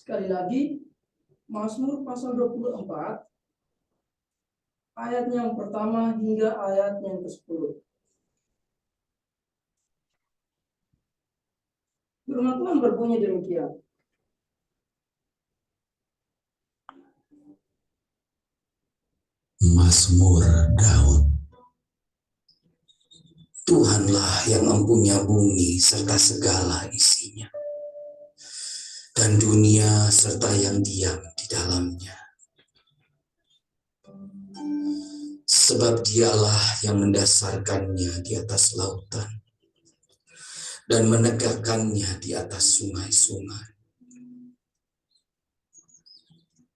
Sekali lagi, Mazmur pasal 24, ayat yang pertama hingga ayat yang ke-10. Firman Tuhan berbunyi demikian. Mazmur Daud. Tuhanlah yang mempunyai bumi serta segala isinya, dan dunia serta yang diam di dalamnya. Sebab dialah yang mendasarkannya di atas lautan, dan menegakkannya di atas sungai-sungai.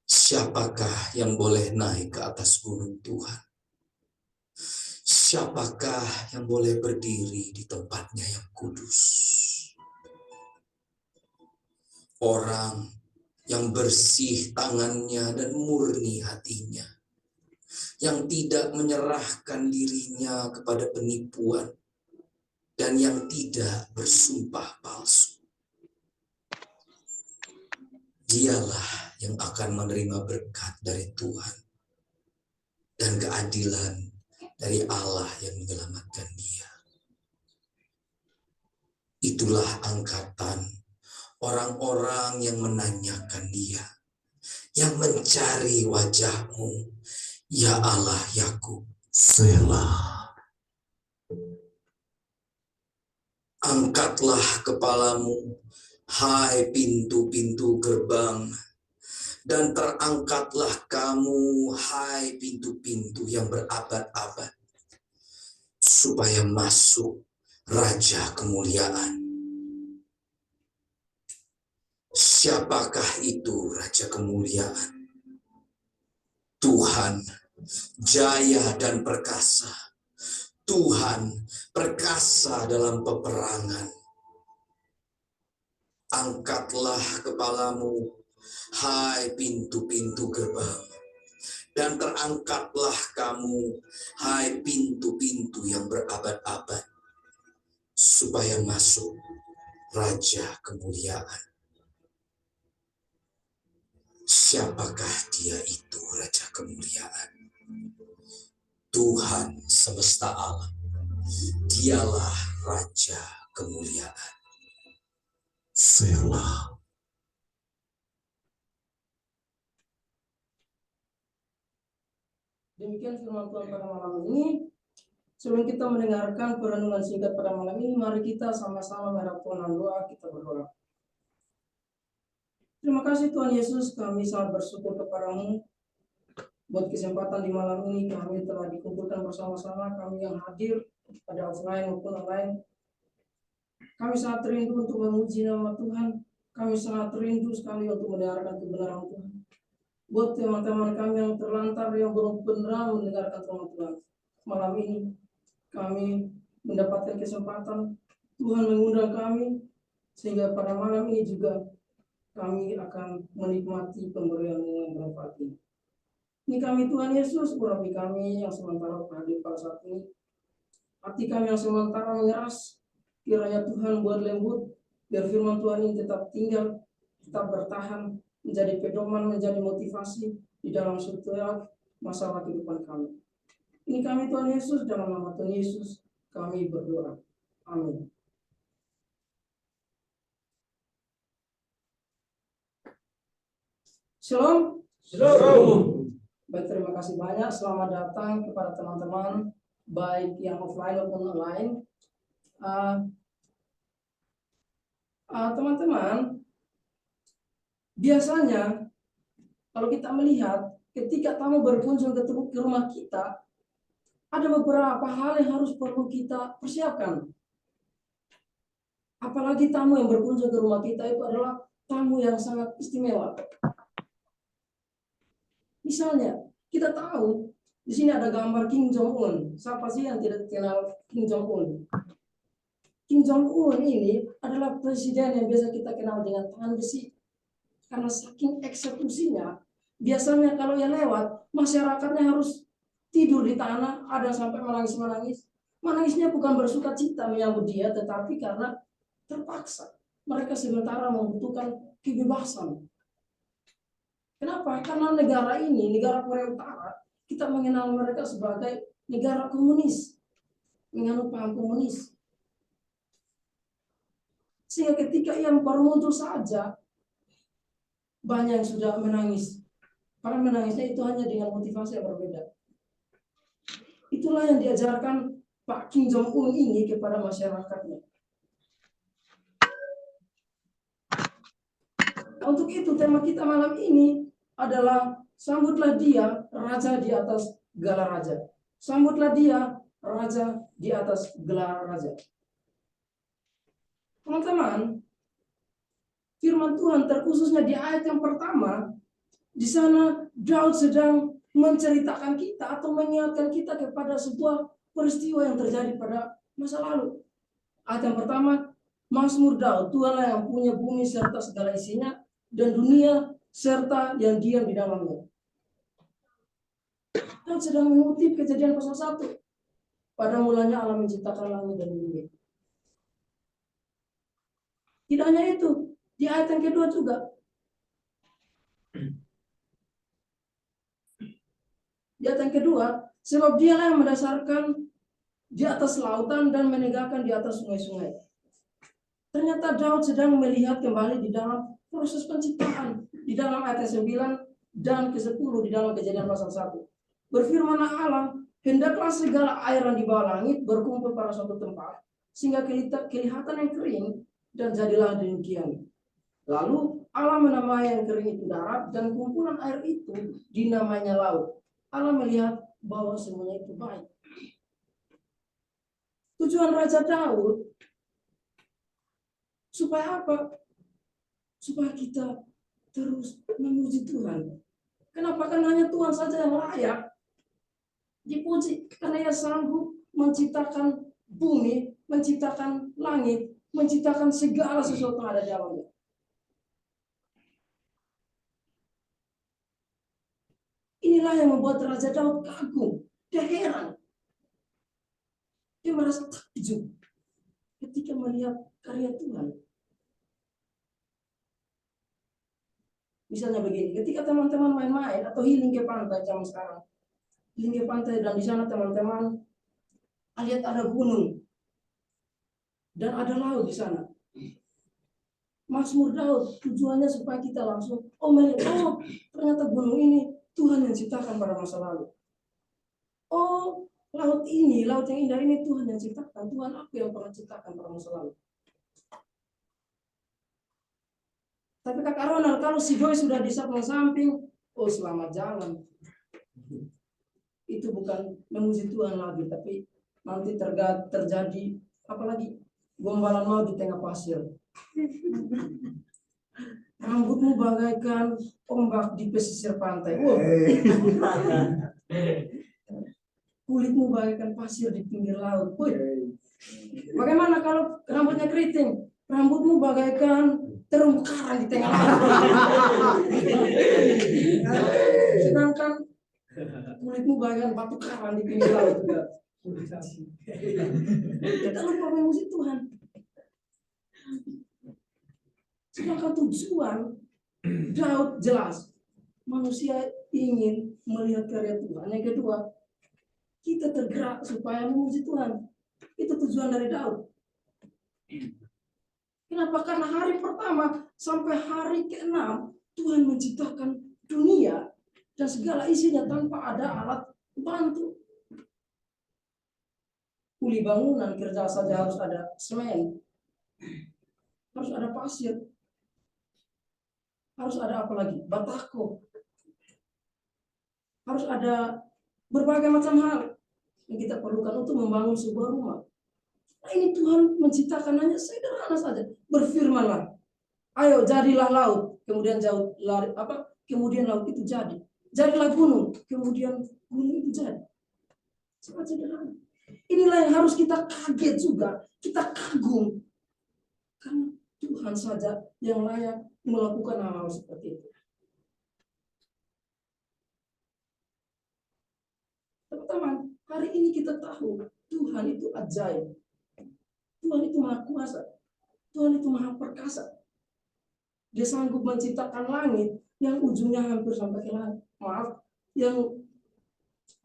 Siapakah yang boleh naik ke atas gunung Tuhan? Siapakah yang boleh berdiri di tempatnya yang kudus? Orang yang bersih tangannya dan murni hatinya, yang tidak menyerahkan dirinya kepada penipuan, dan yang tidak bersumpah palsu. Dialah yang akan menerima berkat dari Tuhan dan keadilan dari Allah yang menyelamatkan dia. Itulah angkatan orang-orang yang menanyakan dia, yang mencari wajah-Mu, ya Allah Yakub. Selah. Angkatlah kepalamu, hai pintu-pintu gerbang, dan terangkatlah kamu, hai pintu-pintu yang berabad-abad, supaya masuk Raja Kemuliaan. Siapakah itu Raja Kemuliaan? Tuhan, jaya dan perkasa. Tuhan, perkasa dalam peperangan. Angkatlah kepalamu, hai pintu-pintu gerbang, dan terangkatlah kamu, hai pintu-pintu yang berabad-abad, supaya masuk Raja Kemuliaan. Siapakah dia itu Raja Kemuliaan? Tuhan semesta alam, dialah Raja Kemuliaan. Selah. Demikian firman Tuhan pada malam ini. Sebelum kita mendengarkan perenungan singkat pada malam ini, mari kita sama-sama melakukan doa, kita berdoa. Terima kasih Tuhan Yesus, kami sangat bersyukur kepada-Mu buat kesempatan di malam ini. Kami telah dikumpulkan bersama-sama, kami yang hadir pada offline maupun online. Kami sangat rindu untuk memuji nama Tuhan. Kami sangat rindu sekali untuk mendengarkan kebenaran Tuhan. Buat teman-teman kami yang terlantar, yang belum pernah mendengarkan firman Tuhan, malam ini kami mendapatkan kesempatan. Tuhan mengundang kami, sehingga pada malam ini juga kami akan menikmati pemberian yang bermanfaat ini. Ini kami Tuhan Yesus, urapi kami yang sementara hadir pada saat ini. Hati kami yang sementara mengeras, kiranya Tuhan buat lembut, biar firman Tuhan ini tetap tinggal, tetap bertahan, menjadi pedoman, menjadi motivasi di dalam setiap masalah kehidupan kami. Ini kami Tuhan Yesus, dalam nama Tuhan Yesus kami berdoa. Amin. Shalom. Shalom. Baik, terima kasih banyak. Selamat datang kepada teman-teman, baik yang offline maupun online. Teman-teman, biasanya kalau kita melihat ketika tamu berkunjung ke rumah kita, ada beberapa hal yang harus perlu kita persiapkan. Apalagi tamu yang berkunjung ke rumah kita itu adalah tamu yang sangat istimewa. Misalnya, kita tahu di sini ada gambar Kim Jong Un. Siapa sih yang tidak kenal Kim Jong Un? Kim Jong Un ini adalah presiden yang biasa kita kenal dengan tangan besi. Karena saking eksekusinya, biasanya kalau yang lewat, masyarakatnya harus tidur di tanah, ada sampai menangis-menangis. Menangisnya bukan bersuka cita menyambut dia, tetapi karena terpaksa. Mereka sementara membutuhkan kebebasan. Kenapa? Karena negara ini, negara Korea Utara, kita mengenal mereka sebagai negara komunis, menganut paham komunis. Sehingga ketika ia baru muncul saja, banyak yang sudah menangis. Karena menangisnya itu hanya dengan motivasi yang berbeda. Itulah yang diajarkan Pak Kim Jong-un ini kepada masyarakatnya. Untuk itu tema kita malam ini adalah sambutlah dia, raja di atas gelar raja. Sambutlah dia, raja di atas gelar raja. Teman-teman, firman Tuhan terkhususnya di ayat yang pertama, di sana Daud sedang menceritakan kita atau mengingatkan kita kepada sebuah peristiwa yang terjadi pada masa lalu. Ayat yang pertama, Mazmur Daud, Tuhanlah yang punya bumi serta segala isinya, dan dunia serta yang diam di dalamnya. Daud sedang mengutip Kejadian pasal 1. Pada mulanya Allah menciptakan langit dan bumi. Tidak hanya itu, di ayat yang kedua juga. Di ayat yang kedua, sebab dialah yang mendasarkan di atas lautan dan menegakkan di atas sungai-sungai. Ternyata Daud sedang melihat kembali di dalam proses penciptaan. Di dalam ayat 9 dan ke-10 di dalam Kejadian pasal 1. Berfirmanlah Allah, hendaklah segala air yang di bawah langit berkumpul pada suatu tempat, sehingga kelihatan yang kering, dan jadilah demikian. Lalu Allah menamai yang kering itu darat, dan kumpulan air itu dinamainya laut. Allah melihat bahwa semuanya itu baik. Tujuan Raja Daud supaya apa? Supaya kita terus memuji Tuhan. Kenapa? Karena hanya Tuhan saja yang layak dipuji. Karena ia sanggup menciptakan bumi, menciptakan langit, menciptakan segala sesuatu yang ada di dalamnya. Inilah yang membuat Raja Daud kagum. Dia heran. Dia merasa takjub ketika melihat karya Tuhan. Misalnya begini, ketika teman-teman main-main atau healing ke pantai zaman sekarang, healing ke pantai dan di sana teman-teman lihat ada gunung dan ada laut di sana. Mazmur Daud tujuannya supaya kita langsung melihat, ternyata gunung ini Tuhan yang ciptakan pada masa lalu. Oh, laut ini, laut yang indah ini Tuhan yang ciptakan. Tuhan aku yang pernah ciptakan pada masa lalu. Tapi Kakak Ronald, kalau si Joy sudah di samping, selamat jalan. Itu bukan memuji Tuhan lagi, tapi nanti terjadi apalagi gombalan mau di tengah pasir. Rambutmu bagaikan ombak di pesisir pantai. Kulitmu bagaikan pasir di pinggir laut. Bagaimana kalau rambutnya keriting? Rambutmu bagaikan terumbu karang di tengah laut. Sedangkan kulitmu bagaikan batu karang di pinggir laut. Kita lupa memuji Tuhan. Sedangkan tujuan Daud jelas. Manusia ingin melihat karya Tuhan. Yang kedua, kita tergerak supaya memuji Tuhan. Itu tujuan dari Daud. Kenapa? Karena hari pertama sampai hari ke-6 Tuhan menciptakan dunia dan segala isinya tanpa ada alat bantu. Kuli bangunan kerja saja harus ada semen, harus ada pasir, harus ada apa lagi? Batako. Harus ada berbagai macam hal yang kita perlukan untuk membangun sebuah rumah. Nah, ini Tuhan menciptakan hanya sederhana saja. Berfirmanlah, ayo jadilah laut. Kemudian kemudian laut itu jadi. Jadilah gunung. Kemudian gunung itu jadi. Sangat sederhana. Inilah yang harus kita kaget juga. Kita kagum. Karena Tuhan saja yang layak melakukan hal-hal seperti itu. Teman-teman, hari ini kita tahu Tuhan itu ajaib. Tuhan itu maha kuasa. Tuhan itu maha perkasa. Dia sanggup menciptakan langit, yang ujungnya hampir sampai ke langit. Maaf, yang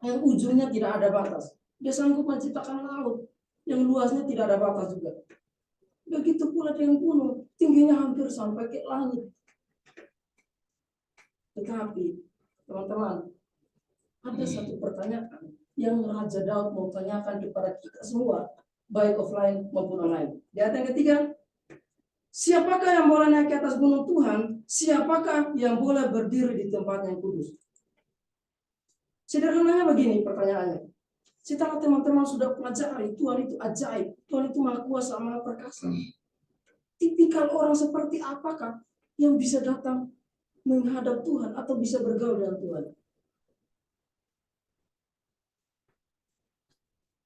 ujungnya tidak ada batas. Dia sanggup menciptakan laut yang luasnya tidak ada batas juga. Begitu pula dengan gunung, tingginya hampir sampai ke langit. Tetapi, teman-teman, ada satu pertanyaan yang Raja Daud mau tanyakan kepada kita semua, baik offline maupun online. Di ayat yang ketiga, siapakah yang boleh naik ke atas gunung Tuhan? Siapakah yang boleh berdiri di tempat yang kudus? Sederhananya begini pertanyaannya. Setelah teman-teman sudah pelajari, Tuhan itu ajaib, Tuhan itu maha kuasa, maha perkasa. Tipikal orang seperti apakah yang bisa datang menghadap Tuhan atau bisa bergaul dengan Tuhan?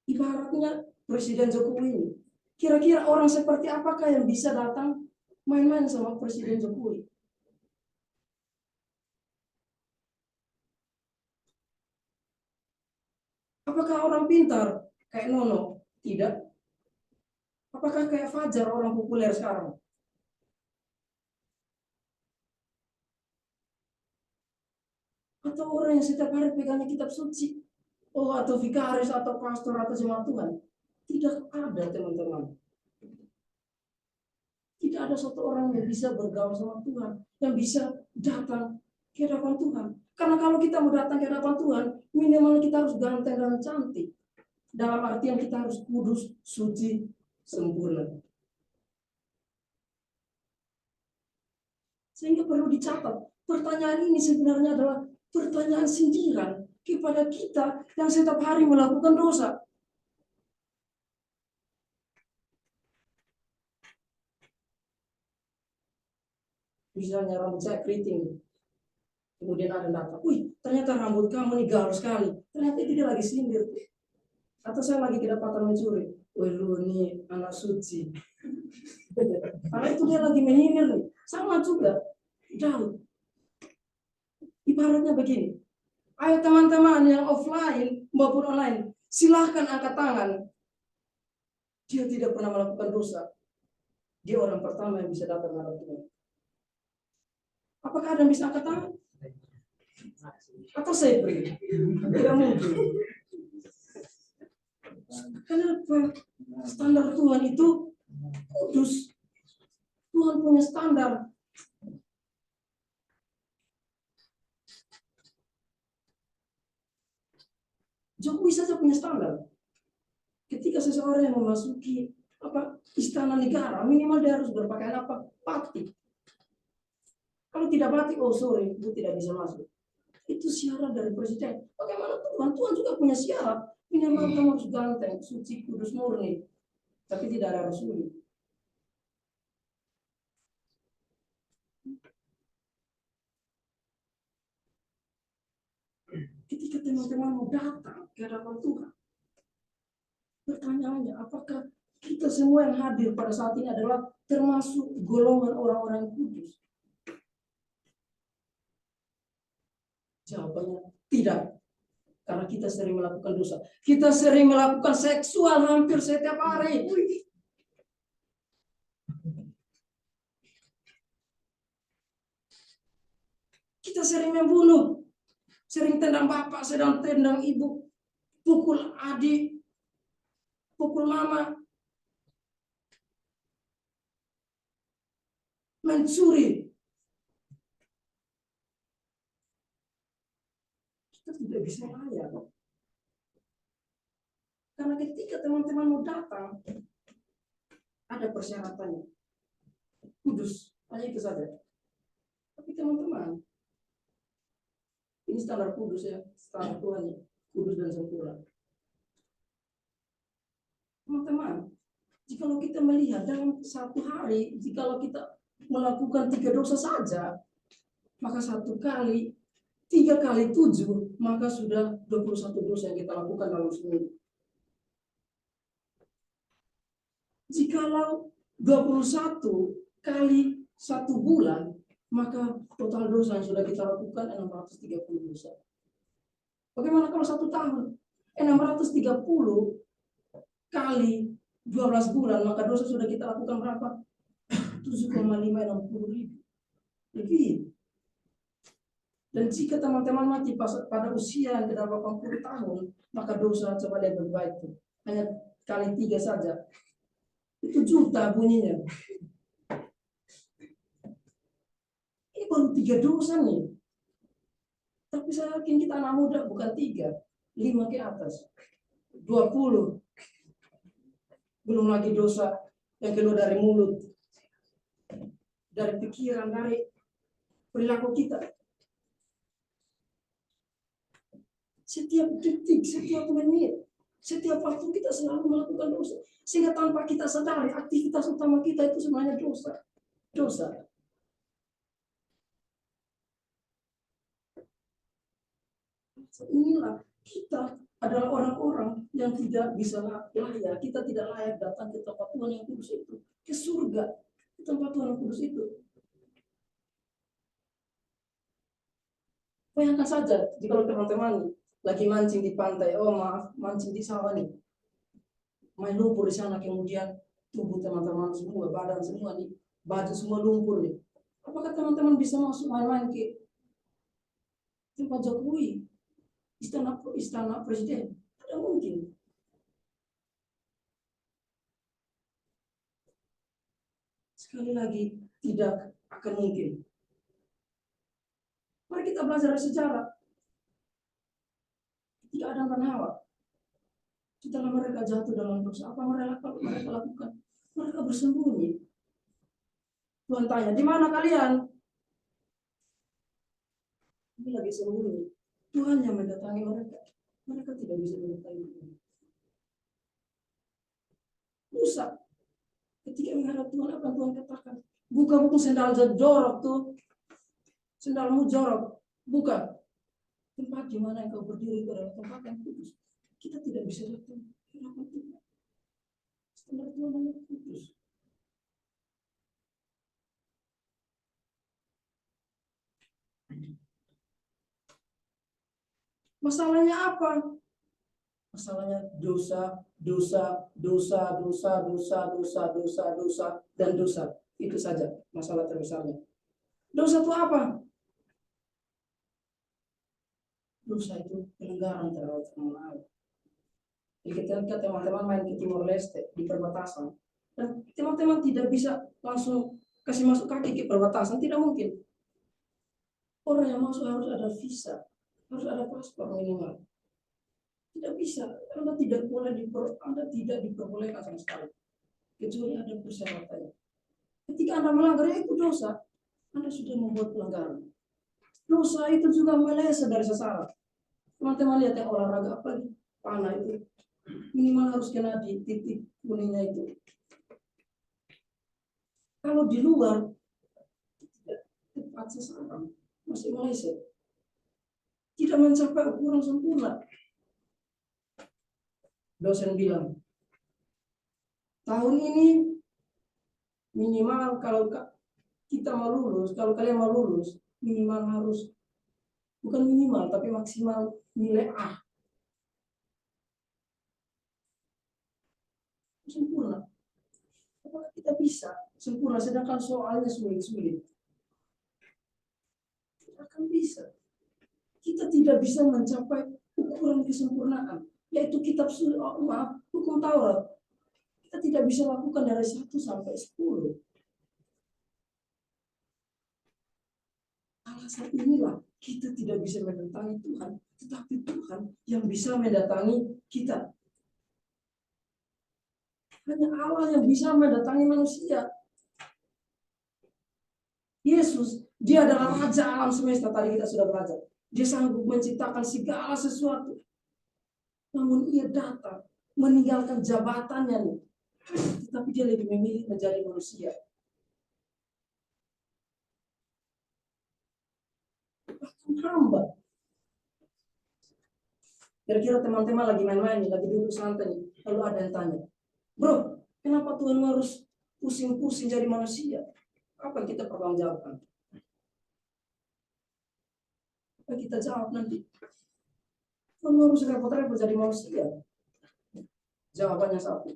Ibaratnya Presiden Jokowi ini. Kira-kira orang seperti apakah yang bisa datang main-main sama Presiden Jokowi? Apakah orang pintar kayak Nono? Tidak. Apakah kayak Fajar orang populer sekarang? Atau orang yang setiap hari pegangnya kitab suci? Oh, atau vikaris, atau pastor, atau jemaat Tuhan? Tidak ada, teman-teman. Tidak ada satu orang yang bisa bergaul sama Tuhan, yang bisa datang ke hadapan Tuhan. Karena kalau kita mau datang ke hadapan Tuhan, minimal kita harus ganteng dan cantik. Dalam artian kita harus kudus, suci, sempurna. Sehingga perlu dicatat, pertanyaan ini sebenarnya adalah pertanyaan sindiran kepada kita yang setiap hari melakukan dosa. Misalnya rambut saya keriting, kemudian ada datang, wih ternyata rambut kamu nih gaul sekali. Ternyata itu dia lagi sindir. Atau saya lagi kedapatan mencuri, wih lu nih anak suci. Karena itu dia lagi menyindir nih. Sama juga Daud. Ibaratnya begini, ayo teman-teman yang offline maupun online, silahkan angkat tangan. Dia tidak pernah melakukan dosa. Dia orang pertama yang bisa datang menghadap Tuhan. Apakah ada yang bisa angkat tangan? Atau saya beri? Tidak mungkin. Kenapa? Standar Tuhan itu kudus. Tuhan punya standar. Jokowi saja punya standar. Ketika seseorang yang memasuki istana negara, minimal dia harus berpakaian batik. Kalau tidak batik, oh sorry, itu tidak bisa masuk. Itu syarat dari presiden. Bagaimana Tuhan? Tuhan juga punya syarat. Minimal kamu harus ganteng, suci, kudus, murni. Tapi tidak ada rasul. Ketika teman-teman mau datang ke hadapan Tuhan, pertanyaannya, apakah kita semua yang hadir pada saat ini adalah termasuk golongan orang-orang kudus? Jawabannya tidak. Karena kita sering melakukan dosa. Kita sering melakukan seksual hampir setiap hari. Kita sering membunuh. Sering tendang bapak, sedang tendang ibu. Pukul adik. Pukul mama. Mencuri. Kita tidak bisa layak. Karena ketika teman-teman mau datang, ada persyaratannya. Kudus, hanya itu saja. Tapi teman-teman, ini standar kudus ya, standar Tuhan ya, kudus dan sempurna. Teman-teman, jikalau kita melihat dalam satu hari, jikalau kita melakukan 3 dosa saja, maka 1 kali 3 kali 7, maka sudah 21 dosa yang kita lakukan dalam seminggu. Jikalau 21 kali 1 bulan, maka total dosa yang sudah kita lakukan 630 dosa. Bagaimana kalau 1 tahun? 630 kali 12 bulan, maka dosa sudah kita lakukan berapa? 7,560 ribu. Lebih. Dan jika teman-teman mati pada usia yang tidak 80 tahun, maka dosa coba lihat baik-baik itu. Hanya kali 3 saja. Itu juta bunyinya. Ini baru 3 dosa nih. Tapi saya yakin kita anak muda bukan 3, 5 ke atas. 20. Belum lagi dosa yang keluar dari mulut, dari pikiran, dari perilaku kita. Setiap detik, setiap menit, setiap waktu kita selalu melakukan dosa. Sehingga tanpa kita sadari, aktivitas utama kita itu sebenarnya dosa. Dosa. Inilah kita adalah orang-orang yang tidak bisa layak. Kita tidak layak datang ke tempat Tuhan yang kudus itu. Ke surga. Ke tempat Tuhan yang kudus itu. Bayangkan saja, jika teman-teman lagi mancing di pantai, oh maaf, mancing di sawah nih. Main lumpur di sana, kemudian tubuh teman-teman semua, badan semua nih, baju semua lumpur nih. Apakah teman-teman bisa masuk main-main ke tempat Jokowi, istana presiden? Tidak mungkin. Sekali lagi, tidak akan mungkin. Mari kita belajar dari sejarah. Ketika Adam dan Hawa, setelah mereka jatuh dalam dosa, apa mereka lakukan? Mereka bersembunyi. Tuhan tanya, di mana kalian? Ini lagi sembunyi. Tuhan yang mendatangi mereka. Mereka tidak bisa mendatangi Tuhan. Musa, ketika menghadap Tuhan, apa Tuhan katakan? Buka sendal jorok tuh. Sendalmu jorok. Buka. Tempat di mana engkau berdiri itu adalah tempat yang kudus. Kita tidak bisa datang ke hadapan Tuhan. Standar Tuhan yang kudus. Masalahnya apa? Masalahnya dosa, dan dosa. Itu saja masalah terbesarnya. Dosa itu apa? Dosa itu pelanggaran terhadap firman Allah. Jadi ketika teman-teman main ke Timor Leste di perbatasan, dan teman-teman tidak bisa langsung kasih masuk kaki ke perbatasan, tidak mungkin. Orang yang masuk harus ada visa, harus ada paspor minimal. Tidak bisa, Anda tidak diperbolehkan sama sekali, kecuali ada persyaratannya. Ketika Anda melanggar itu dosa, Anda sudah membuat pelanggaran. Dosa itu juga meleset dari sasaran. Teman-teman lihat yang olahraga apa nih? Panah itu minimal harus kena di titik kuningnya itu. Kalau di luar tidak tepat sasaran, masih meleset. Tidak mencapai ukuran sempurna. Dosen bilang, tahun ini minimal kalau kita mau lulus, kalau kalian mau lulus, minimal harus, bukan minimal, tapi maksimal nilai A. Sempurna. Apakah kita bisa sempurna sedangkan soalnya sulit-sulit? Tidak akan bisa. Kita tidak bisa mencapai ukuran kesempurnaan, yaitu hukum Taurat. Kita tidak bisa lakukan dari 1 sampai 10. Alasan inilah kita tidak bisa mendatangi Tuhan, tetapi Tuhan yang bisa mendatangi kita. Hanya Allah yang bisa mendatangi manusia. Yesus, dia adalah Raja alam semesta, tadi kita sudah belajar. Dia sanggup menciptakan segala sesuatu. Namun ia datang meninggalkan jabatannya, tetapi dia lebih memilih menjadi manusia. Bahkan hamba. Kira-kira teman-teman lagi main-main, lagi duduk santai, lalu ada yang tanya, bro, kenapa Tuhan harus pusing-pusing jadi manusia? Apa yang kita pertanggungjawabkan? Apa yang kita jawab nanti? Tuhan harus repot-repot jadi manusia. Jawabannya satu.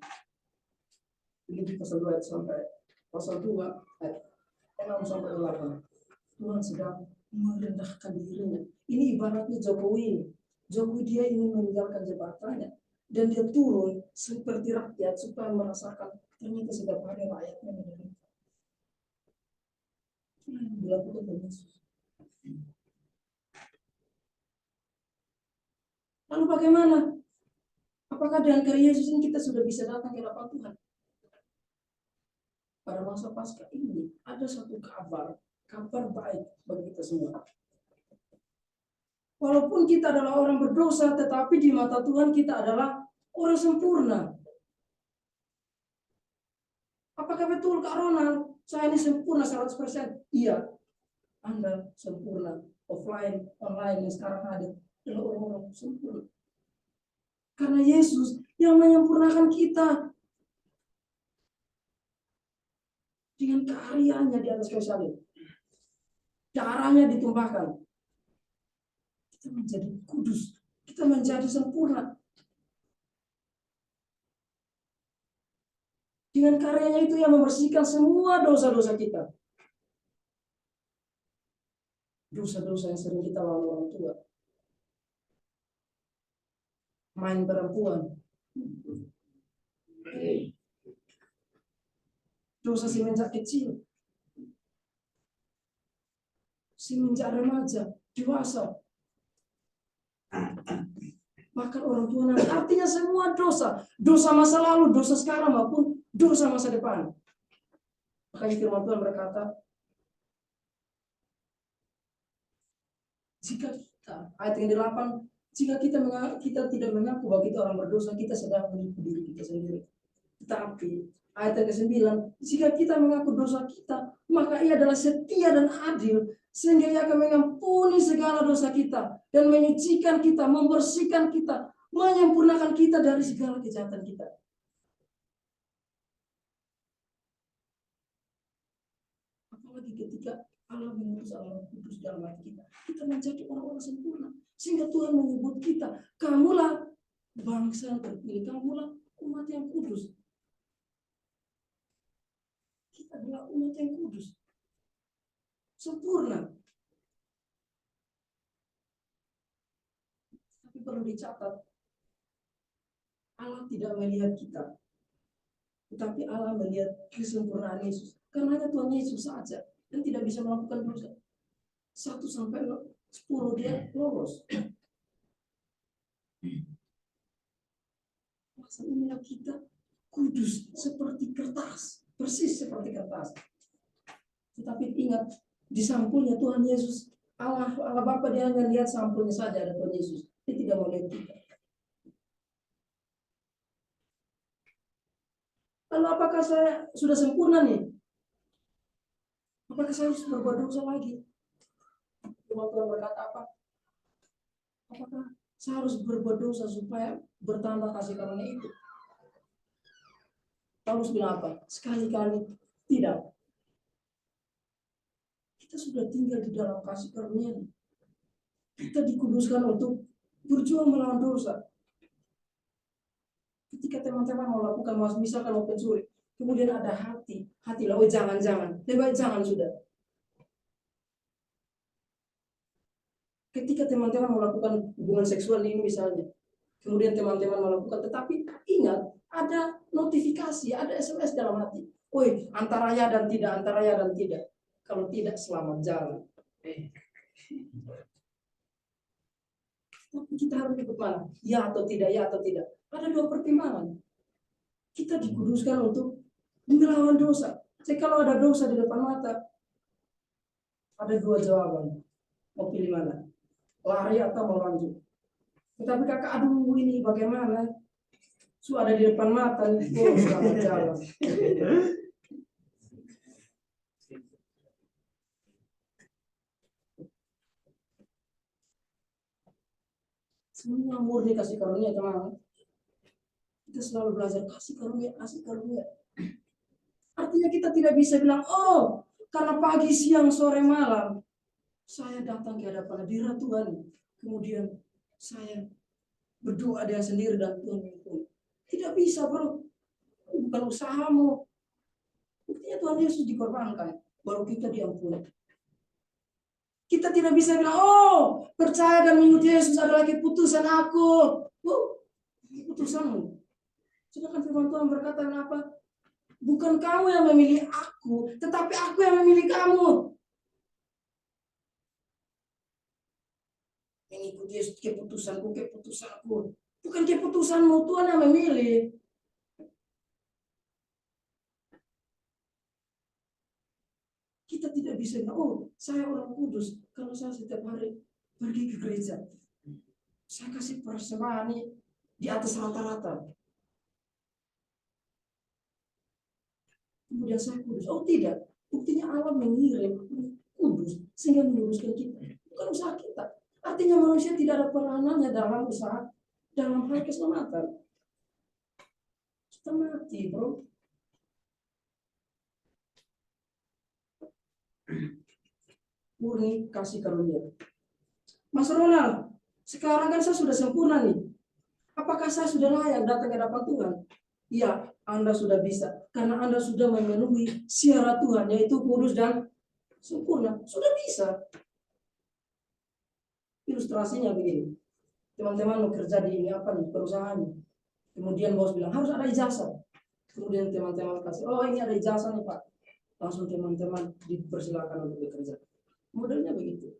Filipi pasal 2 sampai pasal 2 ayat 6 sampai 8. Tuhan sedang merendahkan dirinya. Ini ibaratnya Jokowi ini. Jokowi dia ingin meninggalkan jabatannya dan dia turun seperti rakyat supaya merasakan ternyata setiap hari rakyatnya menderita. Dilakukan oleh Yesus. Lalu bagaimana? Apakah dengan karya Yesus ini kita sudah bisa datang ke hadapan Tuhan? Pada masa Paskah ini ada satu kabar baik bagi kita semua. Walaupun kita adalah orang berdosa, tetapi di mata Tuhan kita adalah orang sempurna. Apakah betul Kak Ronald, saya ini sempurna 100%? Iya, Anda sempurna. Offline, online yang sekarang ada adalah orang-orang sempurna. Karena Yesus yang menyempurnakan kita dengan karyanya di atas kayu salib. Darahnya ditumpahkan. Kita menjadi kudus. Kita menjadi sempurna. Dengan karyanya itu yang membersihkan semua dosa-dosa kita. Dosa-dosa yang sering kita lakukan orang tua. Main perempuan. Dosa semenjak kecil. Semenjak remaja, dewasa. Bahkan orang tua nanti. Artinya semua dosa. Dosa masa lalu, dosa sekarang maupun dosa masa depan. Makanya firman Tuhan berkata, jika kita, ayat yang 8, jika kita tidak mengaku bahwa kita orang berdosa, kita sedang menipu diri kita sendiri. Tetapi ayat yang ke-9, jika kita mengaku dosa kita, maka Ia adalah setia dan adil, sehingga Ia akan mengampuni segala dosa kita dan menyucikan kita, membersihkan kita, menyempurnakan kita dari segala kejahatan kita. Apalagi ketika Allah mengutus Allah Kudus dalam hati kita, kita menjadi orang-orang sempurna, sehingga Tuhan menyebut kita, kamulah bangsa yang terpilih, kamulah umat yang kudus. Kita adalah umat yang kudus, sempurna. Tapi perlu dicatat, Allah tidak melihat kita, tetapi Allah melihat kesempurnaan Yesus. Karena hanya Tuhan Yesus saja yang tidak bisa melakukan dosa. 1 sampai 10 dia lolos. Maksudnya kita kudus seperti kertas, persis seperti kertas. Tetapi ingat, di sampulnya Tuhan Yesus, Allah Bapa dia hanya lihat sampulnya saja ada Tuhan Yesus. Dia tidak mau lihat kita. Lalu apakah saya sudah sempurna nih? Apakah saya harus berbuat dosa lagi? Tuhan berkata apa? Apakah saya harus berbuat dosa supaya bertambah kasih karunia itu? Paulus bilang apa? Sekali-kali tidak. Kita sudah tinggal di dalam kasih karunia. Kita dikuduskan untuk berjuang melawan dosa. Ketika teman-teman mau lakukan, misalkan mau pencuri, kemudian ada hati lah, oh jangan, lebih baik jangan sudah. Ketika teman-teman melakukan hubungan seksual ini misalnya, kemudian teman-teman melakukan, tetapi ingat, ada notifikasi, ada SMS dalam hati. Woi, antara ya dan tidak, antara ya dan tidak. Kalau tidak, selamat jalan. Tapi kita harus ikut mana? Ya atau tidak, ya atau tidak. Ada 2 pertimbangan. Kita dikuduskan untuk melawan dosa. Jadi kalau ada dosa di depan mata, ada 2 jawaban. Mau pilih mana? Lari atau mau lanjut? Tetapi kakak, aduh ini bagaimana? Ada di depan mata nih, selamat jalan. Semua murni kasih karunia teman. Kita selalu belajar kasih karunia, kasih karunia. Artinya kita tidak bisa bilang, oh karena pagi, siang, sore, malam saya datang ke hadapan hadirat Tuhan, kemudian saya berdoa dengan sendiri dan Tuhan mengampuni. Tidak bisa bro, bukan usahamu. Buktinya Tuhan Yesus dikorbankan, baru kita diampuni. Kita tidak bisa bilang, oh percaya dan mengikuti Yesus adalah keputusan aku. Keputusanmu. Sedangkan firman Tuhan berkata apa? Bukan kamu yang memilih aku, tetapi aku yang memilih kamu. Mengikuti Yesus keputusanku. Bukan keputusanmu, Tuhan yang memilih. Kita tidak bisa bilang, oh saya orang kudus kalau saya setiap hari pergi ke gereja. Saya kasih persembahan di atas rata-rata. Kemudian saya kudus. Oh tidak, buktinya Allah mengirim kudus sehingga meluruskan kita. Bukan usaha kita. Artinya manusia tidak ada peranannya dalam usaha, dalam hal keselamatan. Kita mati, bro. Murni kasih karunia. Mas Ronald, sekarang kan saya sudah sempurna nih. Apakah saya sudah layak datang ke hadapan Tuhan? Ya, Anda sudah bisa. Karena Anda sudah memenuhi syarat Tuhan, yaitu kudus dan sempurna. Sudah bisa. Ilustrasinya begini. Teman-teman mau kerja di ini apa nih, perusahaan. Kemudian bos bilang, harus ada ijazah. Kemudian teman-teman kasih, oh ini ada ijazah nih Pak. Langsung teman-teman dipersilakan untuk bekerja. Modelnya begitu.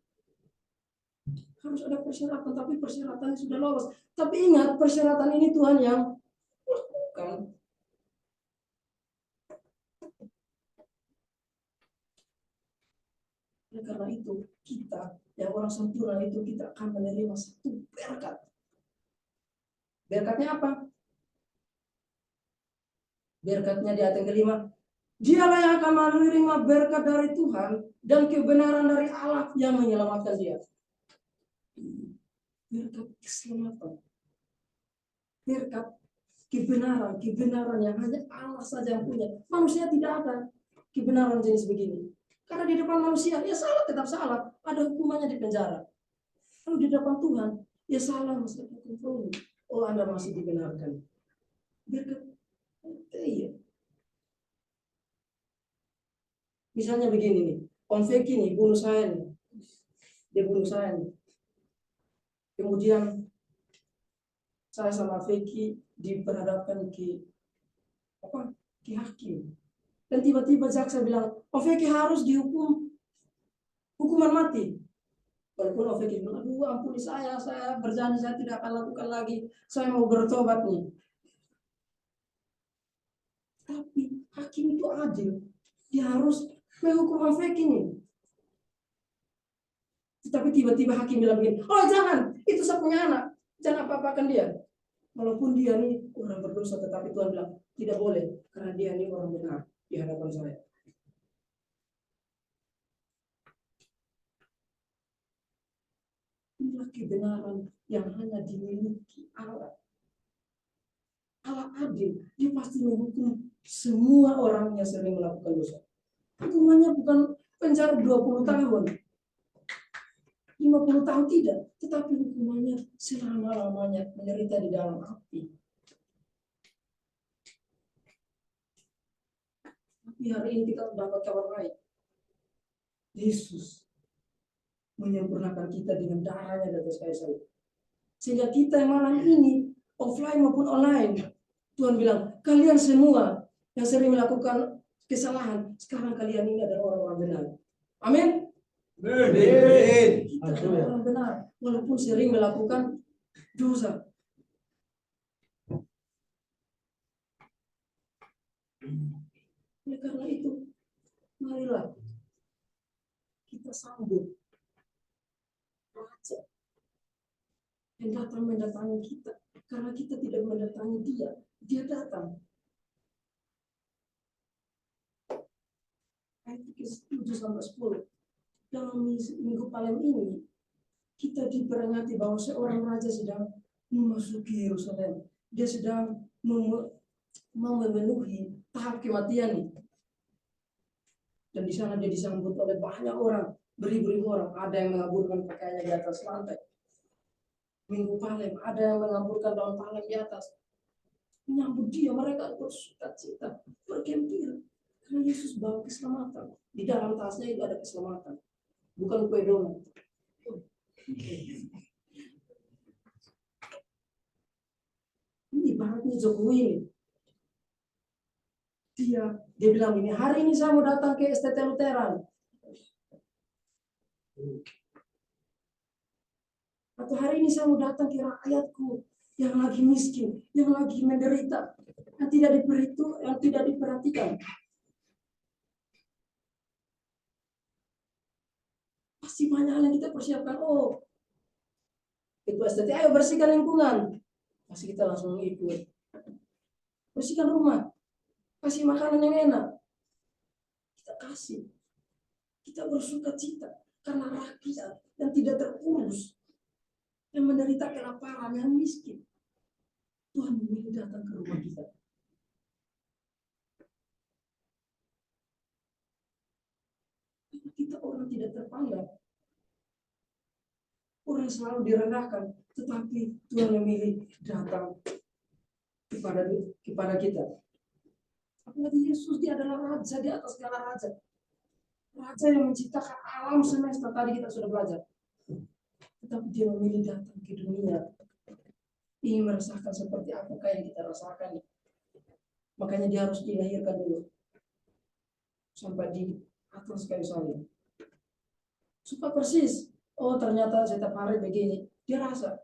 Harus ada persyaratan, tapi persyaratannya sudah lolos. Tapi ingat, persyaratan ini Tuhan yang lakukan. Oleh karena itu, kita yang orang sempurna itu kita akan menerima satu berkat. Berkatnya apa? Berkatnya di ayat yang kelima. Dialah yang akan menerima berkat dari Tuhan dan kebenaran dari Allah yang menyelamatkan dia. Berkat keselamatan. Berkat kebenaran yang hanya Allah saja yang punya. Manusia tidak ada kebenaran jenis begini. Karena di depan manusia, ya salah tetap salah. Ada hukumannya di penjara. Kalau di depan Tuhan, ya salah masih hukum. Oh Anda masih dibenarkan. Berkat. Iya. Misalnya begini nih. Om Feki nih, bunuh saya nih. Dia bunuh saya nih. Kemudian saya sama Feki diperhadapkan ke hakim. Dan tiba-tiba jaksa bilang, Om Feki harus dihukum hukuman mati. Walaupun Om Feki bilang, aduh ampuni saya berjanji saya tidak akan lakukan lagi. Saya mau bertobat nih. Tapi hakim itu adil. Dia harus menghukum Om Feki nih. Tetapi tiba-tiba hakim bilang begini, oh jangan, itu saya punya anak. Jangan apa-apakan dia. Walaupun dia nih orang berdosa, tetapi Tuhan bilang, tidak boleh. Karena dia ini orang benar di hadapan saya. Inilah kebenaran yang hanya dimiliki Allah. Allah adil, dia pasti menghukum semua orang yang sering melakukan dosa. Hukumannya bukan penjara 20 tahun, 50 tahun tidak, tetapi hukumannya selama-lamanya menderita di dalam api. Tapi hari ini kita mendapat kabar baik. Yesus menyempurnakan kita dengan darahnya di atas kayu salib. Sehingga kita yang malam ini, offline maupun online, Tuhan bilang, kalian semua yang sering melakukan kesalahan, sekarang kalian ini adalah orang-orang benar. Amin. Kita adalah orang benar, walaupun sering melakukan dosa. Oleh karena itu, marilah kita sambut Raja yang datang mendatangi kita. Karena kita tidak mendatangi dia, dia datang. Ayat 7-10. Dalam minggu Palem ini, kita diperingati bahwa seorang raja sedang memasuki Yerusalem. Dia sedang memenuhi tahap kematian. Dan di sana dia disambut oleh banyak orang, beribu-ribu orang. Ada yang mengaburkan pakaiannya di atas lantai. Minggu Palem, ada yang mengaburkan daun palem di atas. Menyambut dia, mereka bersukacita, bergembira. Karena Yesus bawa keselamatan. Di dalam tasnya itu ada keselamatan. bukan kue donat. Ini ibaratnya Jokowi ini. Dia bilang ini, hari ini saya mau datang ke STT Lutheran. Atau hari ini saya mau datang ke rakyatku yang lagi miskin, yang lagi menderita, yang tidak diperhatikan. Pasti banyak hal yang kita persiapkan. Oh, itu STT, ayo bersihkan lingkungan. Pasti kita langsung ikut. Bersihkan rumah, kasih makanan yang enak. Kita kasih. Kita bersuka cita karena rakyat yang tidak terurus, yang menderita kelaparan, yang miskin. Tuhan memilih datang ke rumah kita. Kita orang tidak terpandang, orang selalu direndahkan, tetapi Tuhan memilih datang kepada kita. Apalagi Yesus, dia adalah raja di atas segala raja. Raja yang menciptakan alam semesta, tadi kita sudah belajar. Tetapi dia memilih datang ke dunia, ingin merasakan seperti apakah yang kita rasakan. Makanya dia harus dilahirkan dulu, sampai di atas kayu salib. Supaya persis, oh ternyata setiap hari begini, dia rasa.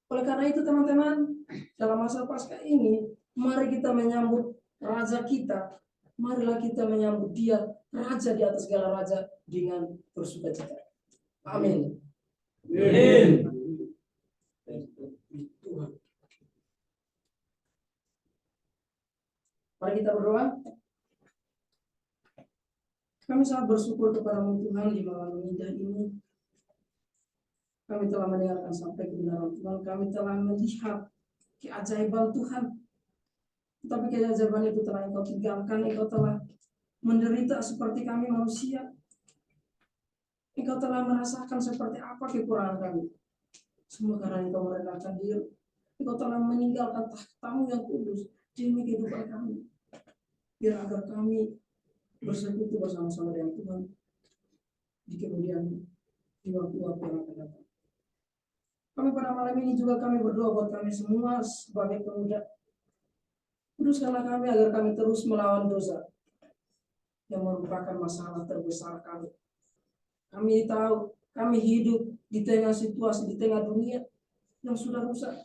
Oleh karena itu teman-teman, dalam masa Paskah ini, mari kita menyambut Raja kita. Marilah kita menyambut dia, Raja di atas segala raja, dengan bersukacita. Amin. Amin. Mari kita berdoa. Kami sangat bersyukur kepada-Mu Tuhan di malam indah ini. Kami telah mendengarkan sampai kebenaran Tuhan. Kami telah melihat keajaiban Tuhan. Tetapi keajaiban itu telah Engkau tinggalkan. Engkau telah menderita seperti kami manusia. Engkau telah merasakan seperti apa kekurangan kami. Semua karena Engkau merendahkan diri. Engkau telah meninggalkan tahta-Mu yang kudus demi kehidupan kami. Biar agar kami bersekutu bersama-sama dengan Tuhan di kemudian di waktu-waktu yang akan datang. Kami pada malam ini juga kami berdoa buat kami semua sebagai pemuda. Kuduskanlah kami agar kami terus melawan dosa yang merupakan masalah terbesar kami. Kami tahu kami hidup di tengah situasi, di tengah dunia yang sudah rusak.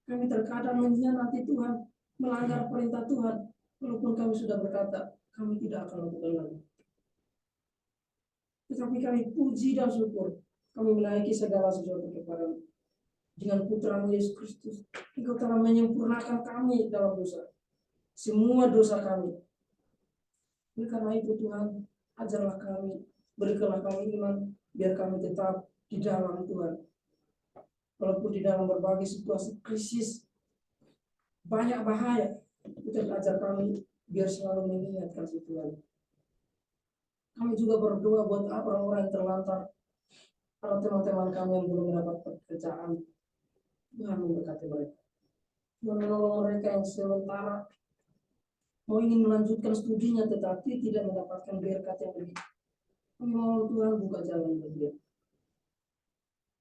Kami terkadang mengkhianati Tuhan, melanggar perintah Tuhan, walaupun kami sudah berkata kami tidak akan lakukan lagi. Tetapi kami puji dan syukur, kami menaiki segala sesuatu kepada-Mu. Dengan Putra-Mu Yesus Kristus, Engkau telah menyempurnakan kami dalam dosa, semua dosa kami. Oleh karena itu Tuhan, ajarlah kami, berikanlah kami iman, biar kami tetap di dalam Tuhan. Walaupun di dalam berbagai situasi krisis, banyak bahaya, Tuhan ajar kami, biar selalu mengingat kasih Tuhan. Kami juga berdoa buat orang-orang yang terlantar, para teman-teman kami yang belum mendapat pekerjaan. Tuhan memberkati mereka. Tuhan menolong mereka yang sementara mau ingin melanjutkan studinya tetapi tidak mendapatkan berkat yang lebih. Kami mohon Tuhan buka jalan bagi dia.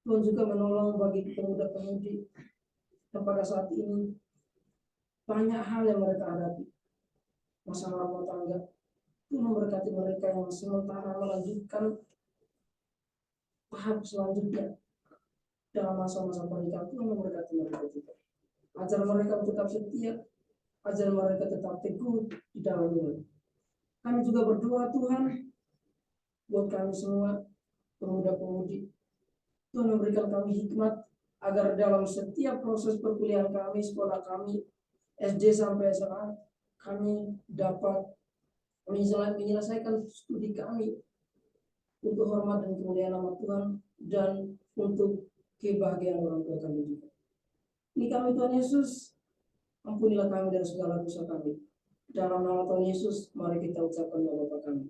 Tuhan juga menolong bagi pemuda-pemudi yang pada saat ini banyak hal yang mereka hadapi. Masalah rumah tangga. Tuhan memberkati mereka yang sementara melanjutkan tahap selanjutnya dalam masa-masa pernikahan. Tuhan memberkati mereka juga. Ajar mereka tetap setia, ajar mereka tetap teguh di dalam iman. Kami juga berdoa Tuhan buat kami semua pemuda-pemudi. Tuhan memberikan kami hikmat agar dalam setiap proses perkuliahan kami, sekolah kami, SD sampai SMA, kami dapat menyelesaikan studi kami untuk hormat dan kemuliaan nama Tuhan dan untuk kebahagiaan orang tua kami juga. Ini kami Tuhan Yesus, ampunilah kami dari segala dosa kami. Dalam nama Tuhan Yesus, mari kita ucapkan doa Bapa kami.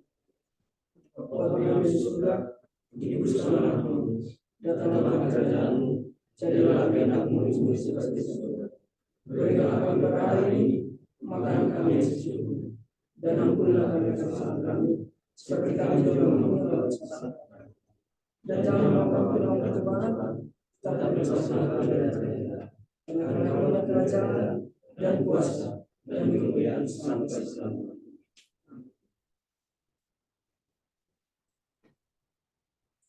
Bapa kami di surga, dikuduskanlah namamu, datanglah kerajaan-Mu, jadilah kehendak-Mu di surga. Berikanlah kami pada hari ini makanan kami yang secukupnya, dan ampunilah kami kesalahan kami, seperti kami juga mengampuni orang. Dan jangan membawa kami dalam pencobaan, tapi bebaskanlah kami dari jahat. Karena Engkau kerajaan dan kuasa dan kemuliaan sampai selamanya.